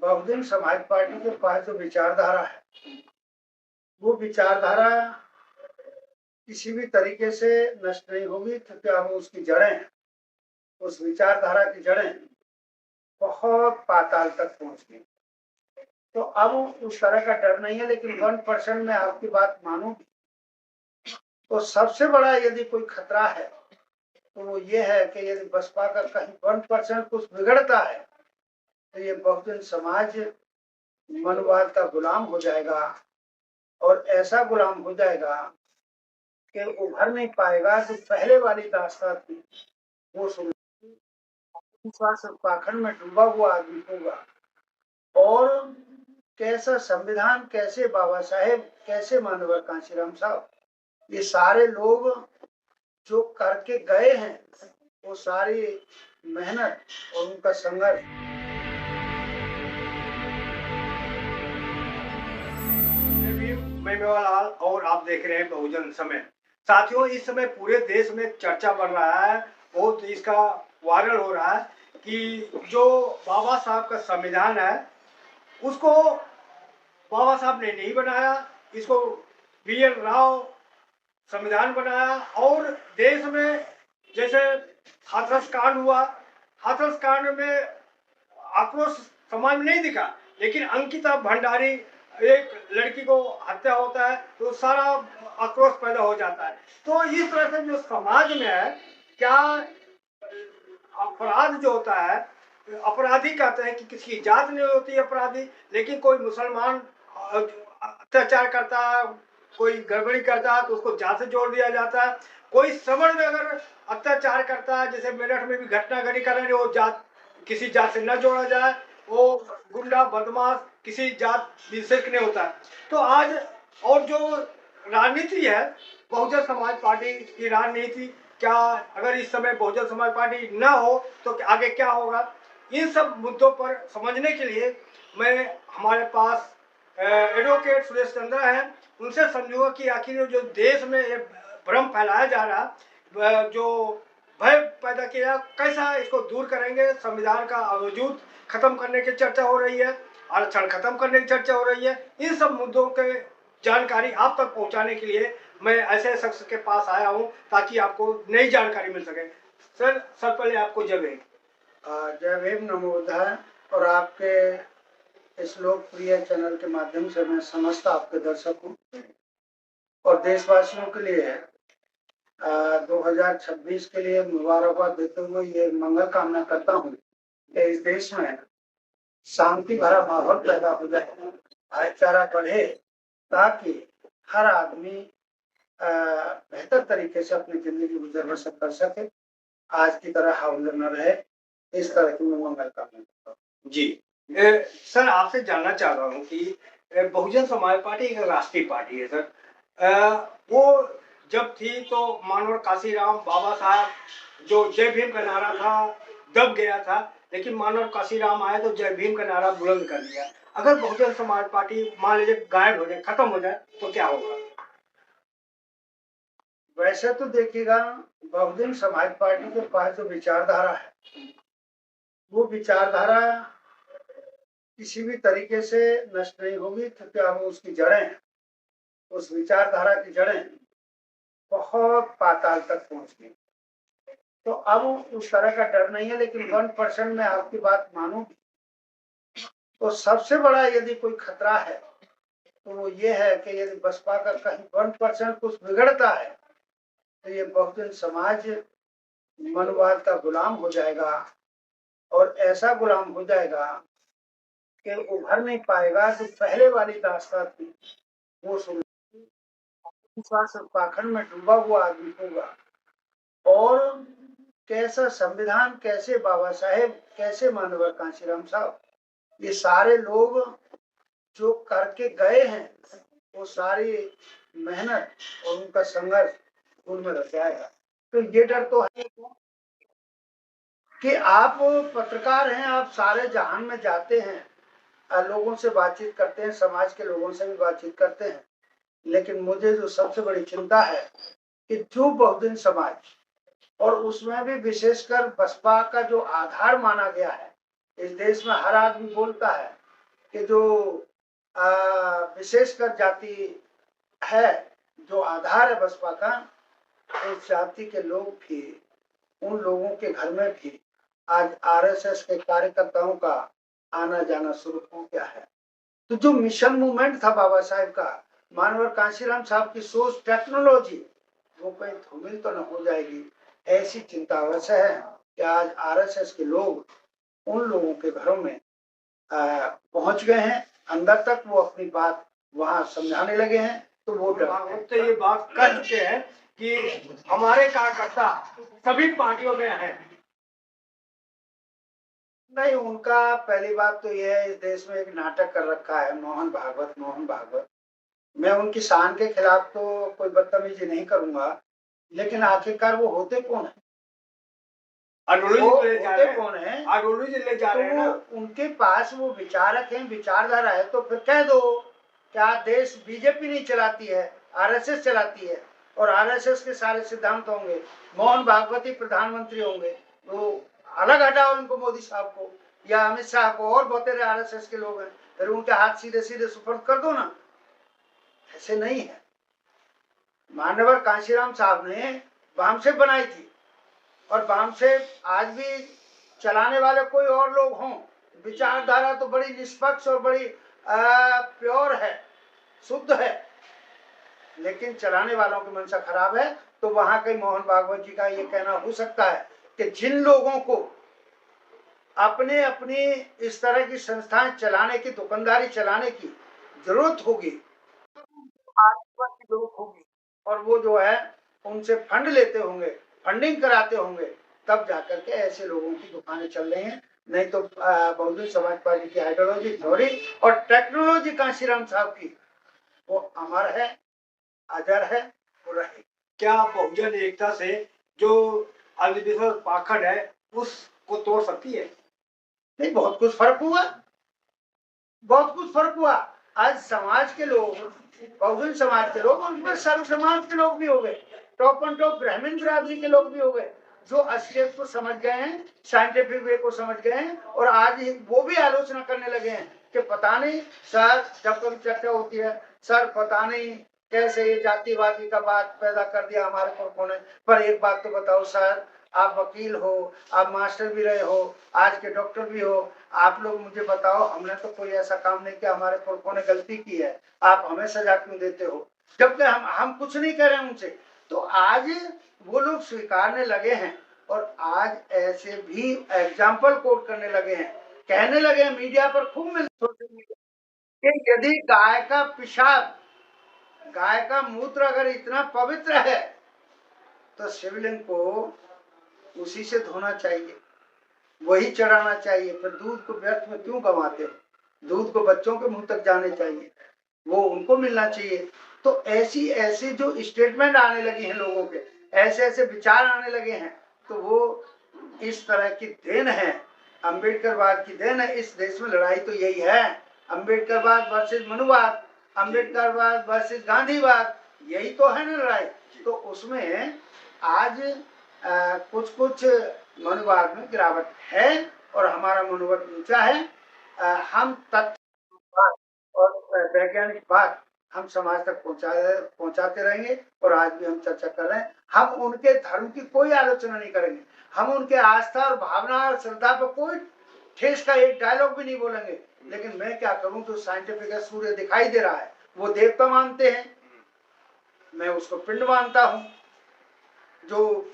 Bahujan Samaj party के पास जो विचारधारा है, वो विचारधारा किसी भी तरीके से नष्ट नहीं होगी, क्योंकि अब उसकी जड़ें, उस विचारधारा की जड़ें बहुत पाताल तक पहुंच गई। तो अब उस तरह का डर नहीं है, लेकिन 1% में आपकी बात मानूं तो सबसे बड़ा यदि कोई खतरा है तो वो ये है कि यदि बसपा का कहीं 1% कुछ बिगड़ता है तो ये बहुजन समाज मनवाद का गुलाम हो जाएगा, और ऐसा गुलाम हो जाएगा कि उभर नहीं पाएगा। जो पहले वाली दास्तां थी वो सुन, पाखंड में डूबा हुआ आदमी होगा। और कैसा संविधान, कैसे बाबा साहेब, कैसे मानव कांशीराम साहब, ये सारे लोग जो करके गए हैं, वो सारी मेहनत और उनका संघर्ष। मैं मेवालाल और आप देख रहे हैं बहुजन समय। साथियों, इस समय पूरे देश में चर्चा बढ़ रहा है, बहुत इसका वायरल हो रहा है कि जो बाबा साहब का संविधान है उसको बाबा साहब ने नहीं बनाया, इसको बी.एन. राव संविधान बनाया। और देश में जैसे हाथरस कांड हुआ, हाथरस कांड में आक्रोश समाज में नहीं दिखा, लेकिन अंकिता भंडारी एक लड़की को हत्या होता है तो सारा आक्रोश पैदा हो जाता है। तो इस तरह से जो समाज में है, क्या अपराध जो होता है, अपराधी कहते हैं कि किसी की जात नहीं होती अपराधी, लेकिन कोई मुसलमान अत्याचार करता है, कोई गड़बड़ी करता है तो उसको जात से जोड़ दिया जाता है। कोई श्रवण में अगर अत्याचार करता है, जैसे मेरठ में भी घटना घटी कर रहे हैं, वो जात किसी जात से न जोड़ा जाए, वो गुंडा बदमाश किसी जात विशेष नहीं होता है। तो आज और जो राजनीति है, बहुजन समाज पार्टी की राजनीति, क्या अगर इस समय बहुजन समाज पार्टी न हो तो आगे क्या होगा, इन सब मुद्दों पर समझने के लिए मैं हमारे पास एडवोकेट सुरेश चंद्रा है, उनसे समझूंगा कि आखिर जो देश में ये भ्रम फैलाया जा रहा, जो भय पैदा किया, कैसा इसको दूर करेंगे। संविधान का वजूद खत्म करने की चर्चा हो रही है, आरक्षण खत्म करने की चर्चा हो रही है। इन सब मुद्दों के जानकारी आप तक पहुंचाने के लिए मैं ऐसे शख्स के पास आया हूं ताकि आपको नई जानकारी मिल सके। सर, पहले आपको जय भीम। जय भीम, नमो बुद्धाय। और आपके इस लोकप्रिय चैनल के माध्यम से मैं समस्त आपके दर्शकों और देशवासियों के लिए 2026 के लिए मुबारकबाद देते हुए ये मंगल कामना करता हूँ कि इस देश में शांति भरा माहौल पैदा हो जाए, भाईचारा बढ़े, ताकि हर आदमी बेहतर तरीके से अपनी जिंदगी गुजर बसर कर सके, आज की तरह हावले न रहे। इस तरह की मैं मंगल कामना करता हूँ। जी सर, आपसे जानना चाह रहा हूँ कि बहुजन समाज पार्टी एक राष्ट्रीय पार्टी है सर। वो जब थी तो मानव काशीराम बाबा साहब जो जय भीम का नारा था दब गया था, लेकिन मानव काशीराम आए तो जय भीम का नारा बुलंद कर दिया। अगर बहुजन समाज पार्टी मान लीजिए गायब हो जाए, खत्म हो जाए तो क्या होगा? वैसे तो देखिएगा, बहुजन समाज पार्टी के पास जो विचारधारा है, वो विचारधारा किसी भी तरीके से नष्ट नहीं होगी, क्योंकि अब उसकी जड़ें, उस विचारधारा की जड़ें बहुत पाताल तक पहुंच गई। तो अब उस तरह का डर नहीं है, लेकिन 1% में आपकी बात मानूं तो सबसे बड़ा यदि कोई खतरा है तो वो ये है कि यदि बसपा का कहीं 1% कुछ बिगड़ता है तो ये बहुजन समाज मनवाद का गुलाम हो जाएगा, और ऐसा गुलाम हो जाएगा कि उभर नहीं पाएगा। जो पहले वाली दास्तां थी वो सुन, पाखंड में डूबा हुआ आदमी होगा। और कैसा संविधान, कैसे बाबा साहेब, कैसे मानव कांशीराम साहब, ये सारे लोग जो करके गए हैं, वो सारी मेहनत और उनका संघर्ष उनमें रह जाएगा। तो ये डर तो है कि आप पत्रकार हैं, आप सारे जहान में जाते हैं, लोगों से बातचीत करते हैं, समाज के लोगों से भी बातचीत करते हैं, लेकिन मुझे जो सबसे बड़ी चिंता है कि जो बहुजन समाज, और उसमें भी विशेषकर बसपा का जो आधार माना गया है, इस देश में हर आदमी बोलता है कि जो विशेषकर जाति है, जो आधार है बसपा का, उस जाति के लोग भी, उन लोगों के घर में भी आज आरएसएस के कार्यकर्ताओं का आना जाना शुरू हो गया है। तो जो मिशन मूवमेंट था बाबा साहेब का, मानवर कांशीराम साहब की सोच, टेक्नोलॉजी, वो कहीं धूमिल तो न हो जाएगी, ऐसी चिंता अवश्य है कि आज आरएसएस के लोग उन लोगों के घरों में पहुंच गए हैं, अंदर तक वो अपनी बात वहां समझाने लगे हैं। तो वो तो ये बात कर चुके हैं कि हमारे कार्यकर्ता सभी पार्टियों में हैं। नहीं, उनका पहली बात तो यह है, इस देश में एक नाटक कर रखा है मोहन भागवत। मैं उनकी शान के खिलाफ तो कोई बदतमीजी नहीं करूंगा, लेकिन आखिरकार वो होते कौन है? उनके पास वो विचारक हैं, विचारधारा है, तो फिर कह दो क्या देश बीजेपी नहीं चलाती है, आरएसएस चलाती है, और आरएसएस के सारे सिद्धांत होंगे, मोहन भागवत ही प्रधानमंत्री होंगे, तो अलग हटाओ इनको, मोदी साहब को या अमित शाह को, और बहुत सारे आरएसएस के लोग हैं, फिर उनके हाथ सीधे सीधे सुपर्द कर दो ना। ऐसे नहीं है। मान्यवर कांशीराम साहब ने बामसेफ बनाई थी, और बामसेफ आज भी चलाने वाले कोई और लोग हों, विचारधारा तो बड़ी निष्पक्ष और बड़ी प्योर है, शुद्ध है, लेकिन चलाने वालों की मंशा खराब है। तो वहां के मोहन भागवत जी का ये कहना हो सकता है कि जिन लोगों को अपने अपनी इस तरह की संस्थाएं चलाने की, दुकानदारी चलाने की जरूरत होगी, लोग होंगे, और वो जो है उनसे फंड लेते होंगे, फंडिंग कराते होंगे, तब जाकर के ऐसे लोगों की दुकानें चल रही हैं। नहीं तो बहुजन समाज पार्टी की आइडियोलॉजी, थ्योरी और टेक्नोलॉजी कांशीराम साहब की, वो अमर है, अजर है, वो रहे। क्या बहुजन एकता से जो अंधविश्वास पाखंड है उसको तोड़ सकती है? नहीं, बहुत कुछ फर्क हुआ, बहुत कुछ फर्क हुआ। आज समाज के लोग, बहुजन समाज के लोग, उनमें सर्व समाज के लोग भी हो गए, टॉप एंड टॉप ब्राह्मण बिरादरी के लोग भी हो गए, जो असलियत को समझ गए हैं, साइंटिफिक वे को समझ गए हैं, और आज वो भी आलोचना करने लगे हैं कि पता नहीं सर, जब कभी चर्चा होती है, सर पता नहीं कैसे ये जातिवादी का बात पैदा कर दिया हमारे पुरखों ने, पर एक बात तो बताओ सर, आप वकील हो, आप मास्टर भी रहे हो, आज के डॉक्टर भी हो, आप लोग मुझे बताओ, हमने तो कोई ऐसा काम नहीं किया, हमारे पुरखों ने गलती की है, आप हमें सजा क्यों देते हो, जबकि हम कुछ नहीं कर रहे हैं उनसे। तो आज वो लोग स्वीकारने लगे हैं, और आज ऐसे भी एग्जाम्पल कोट करने लगे हैं, कहने लगे हैं मीडिया पर खूब मिलते कि यदि गाय का पेशाब, गाय का मूत्र अगर इतना पवित्र है, तो शिवलिंग को उसी से धोना चाहिए, वही चढ़ाना चाहिए, फिर दूध को व्यर्थ में क्यों गंवाते हो? दूध को बच्चों के मुंह तक जाने चाहिए, वो उनको मिलना चाहिए। तो ऐसी ऐसी जो स्टेटमेंट आने लगी हैं लोगों के, ऐसे ऐसे विचार आने लगे हैं, तो वो इस तरह की देन है, अम्बेडकरवाद की देन है। इस देश में लड़ाई तो यही है, अम्बेडकरवाद वर्सेस मनुवाद, अम्बेडकरवाद वर्सेस गांधीवाद, यही तो है ना लड़ाई। तो उसमें आज कुछ कुछ मनुवाद में गिरावट है, और हमारा मनोबल ऊंचा है। हम तथ्य और वैज्ञानिक बात हम समाज तक पहुंचाते रहेंगे, और आज भी हम चर्चा कर रहे हैं। हम उनके धर्म की कोई आलोचना नहीं करेंगे, हम उनके आस्था और भावना और श्रद्धा पर कोई ठेस का एक डायलॉग भी नहीं बोलेंगे। लेकिन मैं क्या करूं, तो साइंटिफिक सूर्य दिखाई दे रहा है, वो देवता मानते हैं, मैं उसको पिंड मानता हूं, जो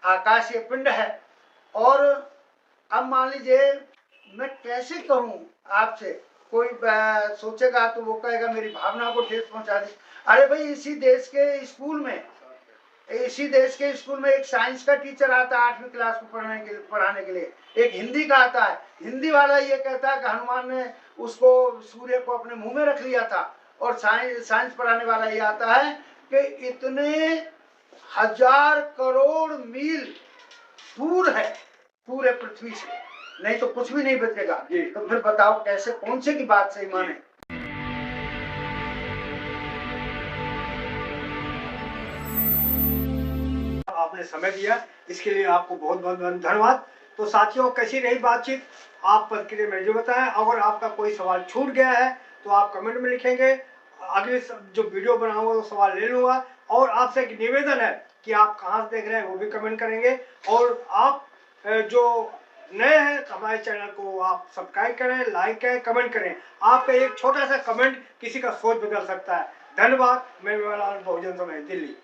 आकाशीय पिंड है। और अब मान लीजिए मैं कैसे कहूं आपसे, कोई सोचेगा तो वो कहेगा मेरी भावना को ठेस पहुंचा दी। अरे भाई, इसी देश के स्कूल में एक साइंस का टीचर आता है 8वीं क्लास को पढ़ाने के लिए, एक हिंदी का आता है, हिंदी वाला ये कहता है कि हनुमान ने उसको, सूर्य को अपने मुंह में रख लिया था, और साइंस पढ़ाने वाला ये आता है कि इतने 1000 करोड़ मील दूर है पूरे पृथ्वी से, नहीं तो कुछ भी नहीं बचेगा। तो फिर बताओ कैसे, कौन से की बात सही माने? आपने समय दिया, इसके लिए आपको बहुत बहुत धन्यवाद। तो साथियों, कैसी रही बातचीत, आप प्रतिक्रिया में जो बताएं। अगर आपका कोई सवाल छूट गया है तो आप कमेंट में लिखेंगे, अगले जो वीडियो बनाऊंगा वो सवाल ले लूँगा। और आपसे एक निवेदन है कि आप कहाँ से देख रहे हैं वो भी कमेंट करेंगे। और आप जो नए हैं तो हमारे चैनल को आप सब्सक्राइब करें, लाइक करें, कमेंट करें। आपका एक छोटा सा कमेंट किसी का सोच बदल सकता है। धन्यवाद। मैं बहुजन समाज, दिल्ली।